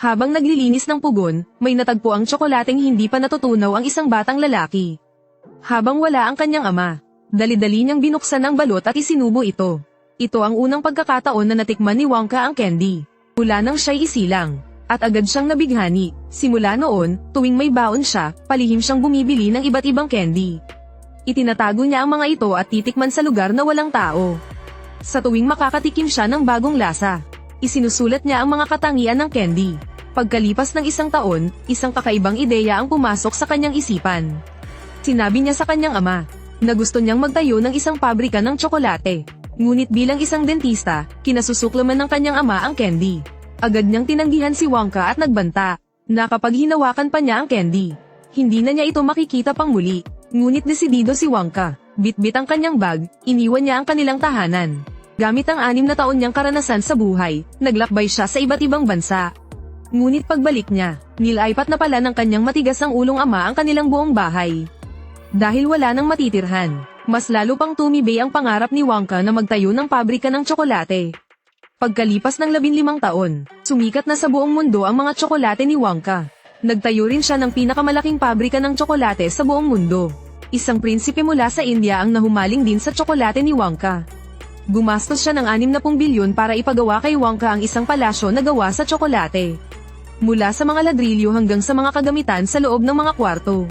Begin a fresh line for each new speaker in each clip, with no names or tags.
Habang naglilinis ng pugon, may natagpo ang tsokolateng hindi pa natutunaw ang isang batang lalaki. Habang wala ang kanyang ama, dali-dali niyang binuksan ang balot at isinubo ito. Ito ang unang pagkakataon na natikman ni Wonka ang candy. Mula nang siya'y isilang, at agad siyang nabighani. Simula noon, tuwing may baon siya, palihim siyang bumibili ng iba't ibang candy. Itinatago niya ang mga ito at titikman sa lugar na walang tao. Sa tuwing makakatikim siya ng bagong lasa, isinusulat niya ang mga katangian ng candy. Pagkalipas ng isang taon, isang kakaibang ideya ang pumasok sa kanyang isipan. Sinabi niya sa kanyang ama, na gusto niyang magtayo ng isang pabrika ng tsokolate. Ngunit bilang isang dentista, kinasusuklaman ng kanyang ama ang candy. Agad niyang tinanggihan si Wonka at nagbanta, na kapag hinawakan pa niya ang candy, hindi na niya ito makikita pang muli. Ngunit desidido si Wonka, bitbit ang kanyang bag, iniwan niya ang kanilang tahanan. Gamit ang 6 na taon niyang karanasan sa buhay, naglakbay siya sa iba't ibang bansa. Ngunit pagbalik niya, nilaipat na pala ng kanyang matigas ang ulong ama ang kanilang buong bahay. Dahil wala nang matitirhan, mas lalo pang tumibay ang pangarap ni Wonka na magtayo ng pabrika ng tsokolate. Pagkalipas ng 15 taon, sumikat na sa buong mundo ang mga tsokolate ni Wonka. Nagtayo rin siya ng pinakamalaking pabrika ng tsokolate sa buong mundo. Isang prinsipe mula sa India ang nahumaling din sa tsokolate ni Wonka. Gumastos siya ng 60 bilyon para ipagawa kay Wonka ang isang palasyo na gawa sa tsokolate. Mula sa mga ladrilyo hanggang sa mga kagamitan sa loob ng mga kwarto.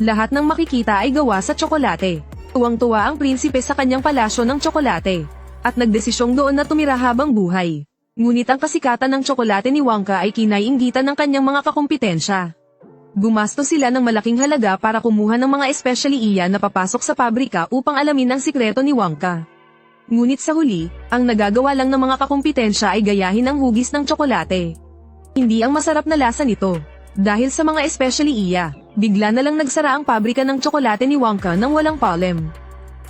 Lahat ng makikita ay gawa sa tsokolate. Tuwang-tuwa ang prinsipe sa kanyang palasyo ng tsokolate, at nagdesisyong doon na tumira habang buhay. Ngunit ang kasikatan ng tsokolate ni Wonka ay kinaiinggitan ng kanyang mga kakumpetensya. Gumastos sila ng malaking halaga para kumuha ng mga espesyaliya na papasok sa pabrika upang alamin ang sikreto ni Wonka. Ngunit sa huli, ang nagagawa lang ng mga kakumpetensya ay gayahin ang hugis ng tsokolate. Hindi ang masarap na lasa nito. Dahil sa mga espesyaliya, bigla na lang nagsara ang pabrika ng tsokolate ni Wonka nang walang palem.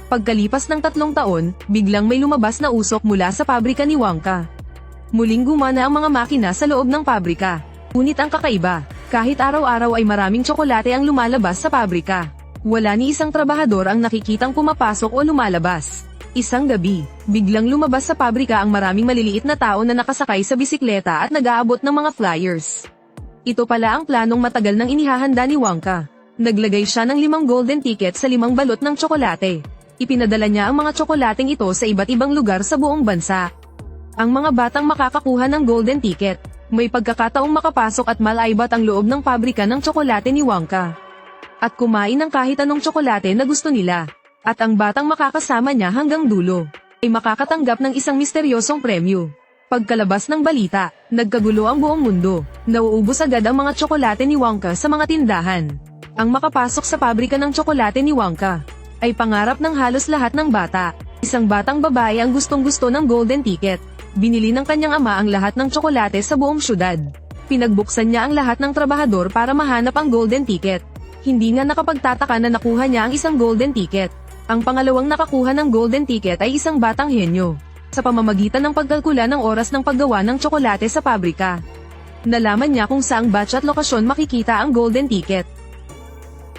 Pagkalipas ng 3 taon, biglang may lumabas na usok mula sa pabrika ni Wonka. Muling gumana ang mga makina sa loob ng pabrika. Ngunit ang kakaiba, kahit araw-araw ay maraming tsokolate ang lumalabas sa pabrika. Wala ni isang trabahador ang nakikitang pumapasok o lumalabas. Isang gabi, biglang lumabas sa pabrika ang maraming maliliit na tao na nakasakay sa bisikleta at nag-aabot ng mga flyers. Ito pala ang planong matagal nang inihahanda ni Wonka. Naglagay siya ng 5 golden ticket sa 5 balot ng tsokolate. Ipinadala niya ang mga tsokolating ito sa iba't ibang lugar sa buong bansa. Ang mga batang makakakuha ng golden ticket, may pagkakataong makapasok at malaibat ang loob ng pabrika ng tsokolate ni Wonka. At kumain ng kahit anong tsokolate na gusto nila. At ang batang makakasama niya hanggang dulo, ay makakatanggap ng isang misteryosong premyo. Pagkalabas ng balita, nagkagulo ang buong mundo. Nauubos agad ang mga tsokolate ni Wonka sa mga tindahan. Ang makapasok sa pabrika ng tsokolate ni Wonka ay pangarap ng halos lahat ng bata. Isang batang babae ang gustong-gusto ng golden ticket. Binili ng kanyang ama ang lahat ng tsokolate sa buong syudad. Pinagbuksan niya ang lahat ng trabahador para mahanap ang golden ticket. Hindi nga nakapagtataka na nakuha niya ang isang golden ticket. Ang pangalawang nakakuha ng golden ticket ay isang batang henyo. Sa pamamagitan ng pagkalkula ng oras ng paggawa ng tsokolate sa pabrika. Nalaman niya kung saang batch at lokasyon makikita ang golden ticket.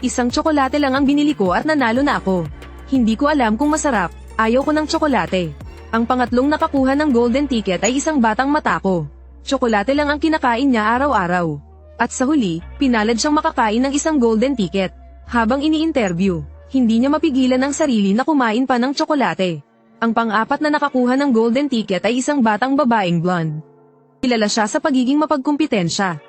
Isang tsokolate lang ang binili ko at nanalo na ako. Hindi ko alam kung masarap, ayaw ko ng tsokolate. Ang pangatlong nakakuha ng golden ticket ay isang batang matako. Tsokolate lang ang kinakain niya araw-araw. At sa huli, pinalad siyang makakain ng isang golden ticket. Habang ini-interview, hindi niya mapigilan ang sarili na kumain pa ng tsokolate. Ang pang-4 na nakakuha ng golden ticket ay isang batang babaeng blonde. Kilala siya sa pagiging mapagkumpetensya.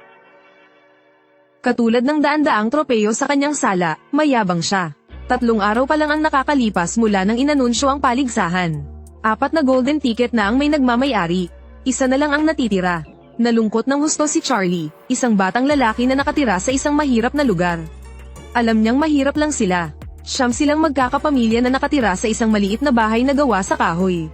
Katulad ng daan-daang tropeyo sa kanyang sala, mayabang siya. 3 araw pa lang ang nakakalipas mula nang inanunsyo ang paligsahan. 4 na golden ticket na ang may nagmamay-ari. Isa na lang ang natitira. Nalungkot ng husto si Charlie, isang batang lalaki na nakatira sa isang mahirap na lugar. Alam niyang mahirap lang sila. Siyam silang magkakapamilya na nakatira sa isang maliit na bahay na gawa sa kahoy.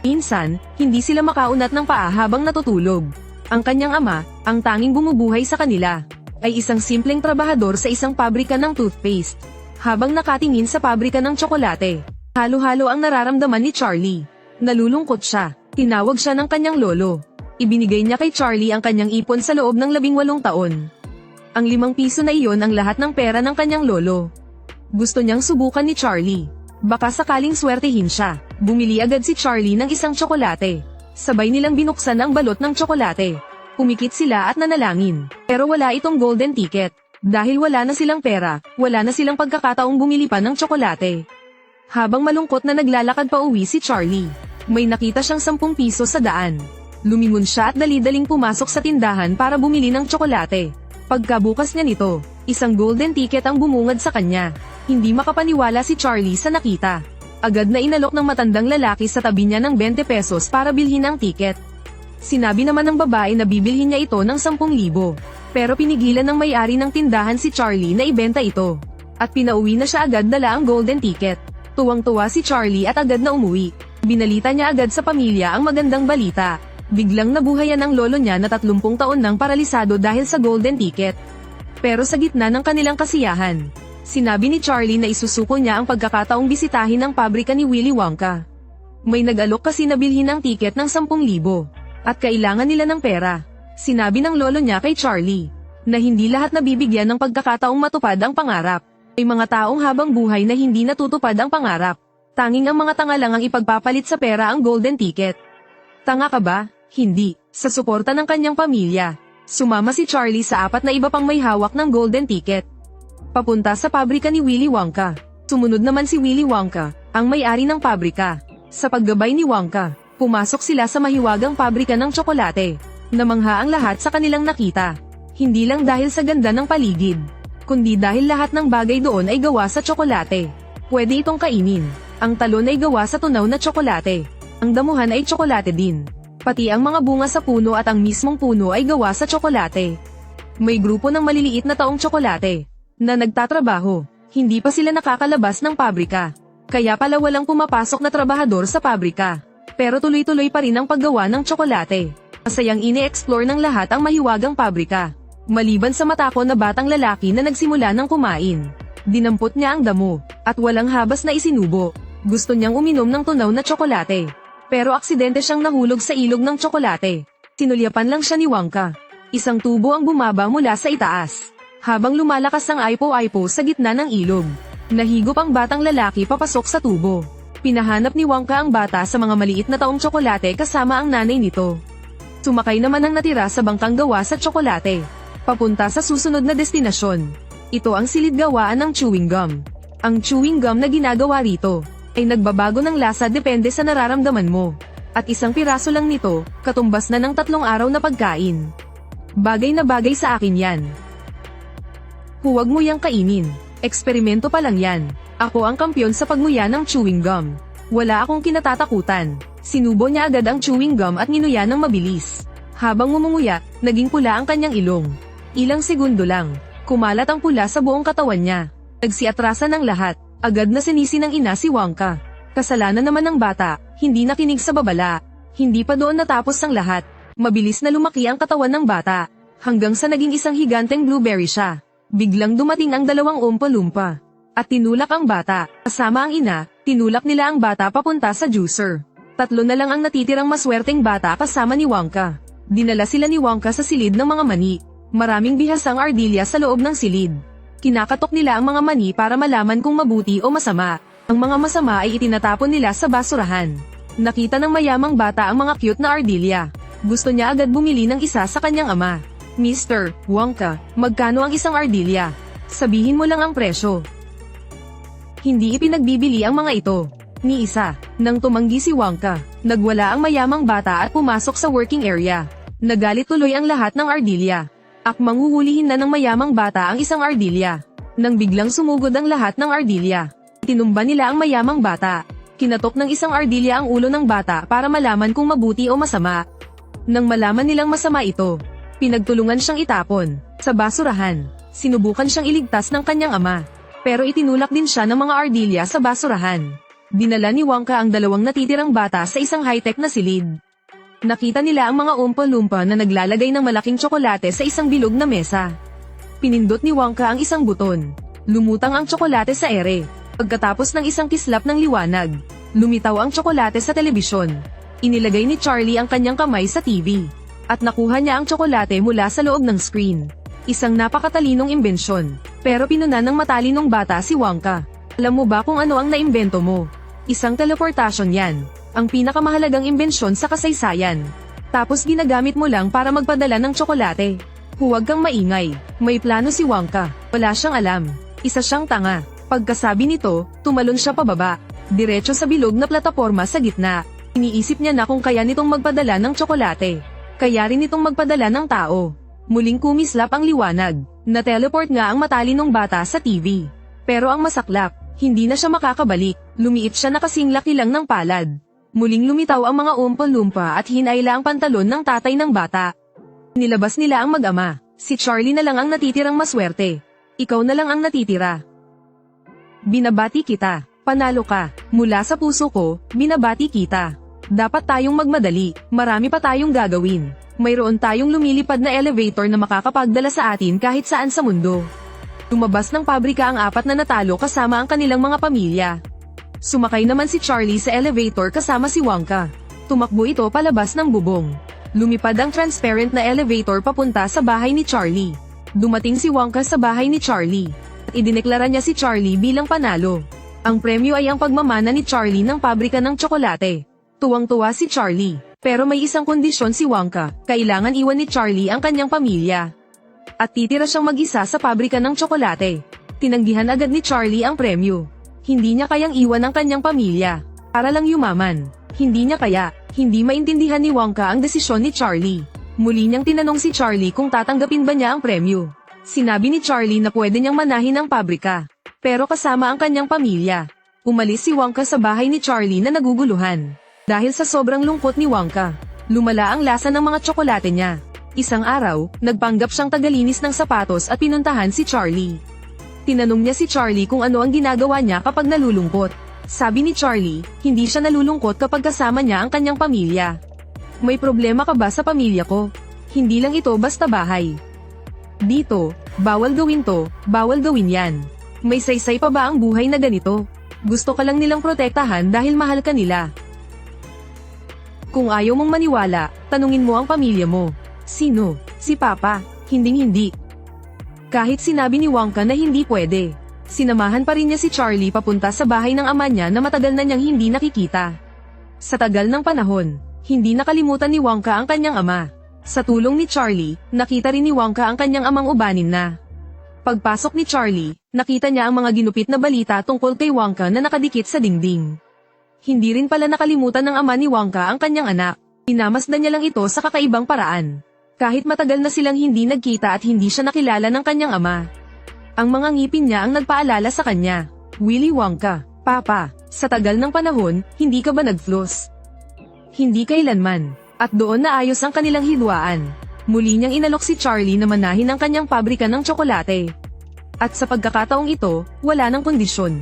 Minsan, hindi sila makaunat ng paa habang natutulog. Ang kanyang ama, ang tanging bumubuhay sa kanila, ay isang simpleng trabahador sa isang pabrika ng toothpaste. Habang nakatingin sa pabrika ng tsokolate, halo-halo ang nararamdaman ni Charlie. Nalulungkot siya. Tinawag siya ng kanyang lolo. Ibinigay niya kay Charlie ang kanyang ipon sa loob ng 18 taon. Ang 5 piso na iyon ang lahat ng pera ng kanyang lolo. Gusto niyang subukan ni Charlie. Baka sakaling swertehin siya. Bumili agad si Charlie ng isang tsokolate. Sabay nilang binuksan ang balot ng tsokolate. Pumikit sila at nanalangin. Pero wala itong golden ticket. Dahil wala na silang pera, wala na silang pagkakataong bumili pa ng tsokolate. Habang malungkot na naglalakad pa uwi si Charlie, may nakita siyang 10 piso sa daan. Lumingon siya at dali-daling pumasok sa tindahan para bumili ng tsokolate. Pagkabukas niya nito, isang golden ticket ang bumungad sa kanya. Hindi makapaniwala si Charlie sa nakita. Agad na inalok ng matandang lalaki sa tabi niya ng 20 pesos para bilhin ang ticket. Sinabi naman ng babae na bibilhin niya ito ng 10,000. Pero pinigilan ng may-ari ng tindahan si Charlie na ibenta ito. At pinauwi na siya agad dala ang golden ticket. Tuwang-tuwa si Charlie at agad na umuwi. Binalita niya agad sa pamilya ang magandang balita. Biglang nabuhayan ang lolo niya na 30 taon nang paralisado dahil sa golden ticket. Pero sa gitna ng kanilang kasiyahan, sinabi ni Charlie na isusuko niya ang pagkakataong bisitahin ang pabrika ni Willy Wonka. May nag-alok kasi na bilhin ang ticket ng 10,000 at kailangan nila ng pera. Sinabi ng lolo niya kay Charlie na hindi lahat nabibigyan ng pagkakataong matupad ang pangarap. May mga taong habang buhay na hindi natutupad ang pangarap. Tanging ang mga tanga lang ang ipagpapalit sa pera ang golden ticket. Tanga ka ba? Hindi. Sa suporta ng kanyang pamilya, sumama si Charlie sa 4 na iba pang may hawak ng golden ticket. Papunta sa pabrika ni Willy Wonka. Sumunod naman si Willy Wonka, ang may-ari ng pabrika. Sa paggabay ni Wonka, pumasok sila sa mahiwagang pabrika ng tsokolate. Namangha ang lahat sa kanilang nakita. Hindi lang dahil sa ganda ng paligid, kundi dahil lahat ng bagay doon ay gawa sa tsokolate. Pwede itong kainin. Ang talon ay gawa sa tunaw na tsokolate. Ang damuhan ay tsokolate din. Pati ang mga bunga sa puno at ang mismong puno ay gawa sa tsokolate. May grupo ng maliliit na taong tsokolate na nagtatrabaho. Hindi pa sila nakakalabas ng pabrika. Kaya pala walang pumapasok na trabahador sa pabrika. Pero tuloy-tuloy pa rin ang paggawa ng tsokolate. Masayang ine-explore ng lahat ang mahiwagang pabrika. Maliban sa matakot na batang lalaki na nagsimula ng kumain. Dinampot niya ang damo, at walang habas na isinubo. Gusto niyang uminom ng tunaw na tsokolate. Pero aksidente siyang nahulog sa ilog ng tsokolate. Sinulyapan lang siya ni Wonka. Isang tubo ang bumaba mula sa itaas. Habang lumalakas ang aipo-aipo sa gitna ng ilog, nahigop ang batang lalaki papasok sa tubo. Pinahanap ni Wonka ang bata sa mga maliit na taong tsokolate kasama ang nanay nito. Sumakay naman ang natira sa bangkang gawa sa tsokolate. Papunta sa susunod na destinasyon. Ito ang silid gawaan ng chewing gum. Ang chewing gum na ginagawa rito ay nagbabago ng lasa depende sa nararamdaman mo. At isang piraso lang nito, katumbas na ng 3 araw na pagkain. Bagay na bagay sa akin yan. Huwag mo yang kainin. Eksperimento pa lang yan. Ako ang kampyon sa pagmuya ng chewing gum. Wala akong kinatatakutan. Sinubo niya agad ang chewing gum at ninuya ng mabilis. Habang ngumunguya, naging pula ang kanyang ilong. Ilang segundo lang, kumalat ang pula sa buong katawan niya. Nagsiatrasan ng lahat. Agad na sinisi ng ina si Wonka. Kasalanan naman ng bata, hindi nakinig sa babala. Hindi pa doon natapos ang lahat. Mabilis na lumaki ang katawan ng bata. Hanggang sa naging isang higanteng blueberry siya. Biglang dumating ang 2 Oompa-Loompa. At tinulak ang bata. Kasama ang ina, tinulak nila ang bata papunta sa juicer. 3 na lang ang natitirang maswerteng bata kasama ni Wonka. Dinala sila ni Wonka sa silid ng mga mani. Maraming bihasang ardilya sa loob ng silid. Kinakatok nila ang mga mani para malaman kung mabuti o masama. Ang mga masama ay itinatapon nila sa basurahan. Nakita ng mayamang bata ang mga cute na ardilya. Gusto niya agad bumili ng isa sa kanyang ama. Mr. Wonka, magkano ang isang ardilya? Sabihin mo lang ang presyo. Hindi ipinagbibili ang mga ito. Ni isa. Nang tumanggi si Wonka, nagwala ang mayamang bata at pumasok sa working area. Nagalit tuloy ang lahat ng ardilya. Akmang huhulihin na ng mayamang bata ang isang ardilya. Nang biglang sumugod ang lahat ng ardilya, tinumba nila ang mayamang bata. Kinatok ng isang ardilya ang ulo ng bata para malaman kung mabuti o masama. Nang malaman nilang masama ito, pinagtulungan siyang itapon sa basurahan. Sinubukan siyang iligtas ng kanyang ama, pero itinulak din siya ng mga ardilya sa basurahan. Dinala ni Wonka ang 2 natitirang bata sa isang high-tech na silid. Nakita nila ang mga Oompa-Loompa na naglalagay ng malaking tsokolate sa isang bilog na mesa. Pinindot ni Wonka ang isang buton. Lumutang ang tsokolate sa ere. Pagkatapos ng isang kislap ng liwanag, lumitaw ang tsokolate sa telebisyon. Inilagay ni Charlie ang kanyang kamay sa TV. At nakuha niya ang tsokolate mula sa loob ng screen. Isang napakatalinong imbensyon. Pero pinunan ng matalinong bata si Wonka. Alam mo ba kung ano ang naimbento mo? Isang teleportasyon yan. Ang pinakamahalagang imbensyon sa kasaysayan. Tapos ginagamit mo lang para magpadala ng tsokolate. Huwag kang maingay. May plano si Wonka. Wala siyang alam. Isa siyang tanga. Pagkasabi nito, tumalon siya pababa. Diretso sa bilog na plataporma sa gitna. Iniisip niya na kung kaya nitong magpadala ng tsokolate. Kaya rin itong magpadala ng tao. Muling kumislap ang liwanag. Na-teleport nga ang matalinong bata sa TV. Pero ang masaklap, hindi na siya makakabalik. Lumiit siya na kasing laki lang ng palad. Muling lumitaw ang mga umpa-lumpa at hinayla ang pantalon ng tatay ng bata. Nilabas nila ang mag-ama. Si Charlie na lang ang natitirang maswerte. Ikaw na lang ang natitira. Binabati kita. Panalo ka. Mula sa puso ko, binabati kita. Dapat tayong magmadali. Marami pa tayong gagawin. Mayroon tayong lumilipad na elevator na makakapagdala sa atin kahit saan sa mundo. Lumabas ng pabrika ang 4 na natalo kasama ang kanilang mga pamilya. Sumakay naman si Charlie sa elevator kasama si Wonka. Tumakbo ito palabas ng bubong. Lumipad ang transparent na elevator papunta sa bahay ni Charlie. Dumating si Wonka sa bahay ni Charlie. At idineklara niya si Charlie bilang panalo. Ang premyo ay ang pagmamana ni Charlie ng pabrika ng tsokolate. Tuwang-tuwa si Charlie. Pero may isang kondisyon si Wonka. Kailangan iwan ni Charlie ang kanyang pamilya. At titira siyang mag-isa sa pabrika ng tsokolate. Tinanggihan agad ni Charlie ang premyo. Hindi niya kayang iwan ang kanyang pamilya. Para lang yumaman. Hindi niya kaya. Hindi maintindihan ni Wonka ang desisyon ni Charlie. Muli niyang tinanong si Charlie kung tatanggapin ba niya ang premyo. Sinabi ni Charlie na pwede niyang manahin ang pabrika. Pero kasama ang kanyang pamilya. Umalis si Wonka sa bahay ni Charlie na naguguluhan. Dahil sa sobrang lungkot ni Wonka, lumala ang lasa ng mga tsokolate niya. Isang araw, nagpanggap siyang tagalinis ng sapatos at pinuntahan si Charlie. Tinanong niya si Charlie kung ano ang ginagawa niya kapag nalulungkot. Sabi ni Charlie, hindi siya nalulungkot kapag kasama niya ang kanyang pamilya. May problema ka ba sa pamilya ko? Hindi lang ito basta bahay. Dito, bawal gawin to, bawal gawin yan. May saysay pa ba ang buhay na ganito? Gusto ka lang nilang protektahan dahil mahal ka nila. Kung ayaw mong maniwala, tanungin mo ang pamilya mo. Sino? Si Papa? Hinding-hindi. Kahit sinabi ni Wonka na hindi pwede, sinamahan pa rin niya si Charlie papunta sa bahay ng ama niya na matagal na niyang hindi nakikita. Sa tagal ng panahon, hindi nakalimutan ni Wonka ang kanyang ama. Sa tulong ni Charlie, nakita rin ni Wonka ang kanyang amang ubanin na. Pagpasok ni Charlie, nakita niya ang mga ginupit na balita tungkol kay Wonka na nakadikit sa dingding. Hindi rin pala nakalimutan ng ama ni Wonka ang kanyang anak. Pinamasdan niya lang ito sa kakaibang paraan. Kahit matagal na silang hindi nagkita at hindi siya nakilala ng kanyang ama. Ang mga ngipin niya ang nagpaalala sa kanya. Willy Wonka, Papa, sa tagal ng panahon, hindi ka ba nag-floss? Hindi kailanman. At doon naayos ang kanilang hidwaan. Muli niyang inalok si Charlie na manahin ang kanyang pabrika ng tsokolate. At sa pagkakataong ito, wala ng kondisyon.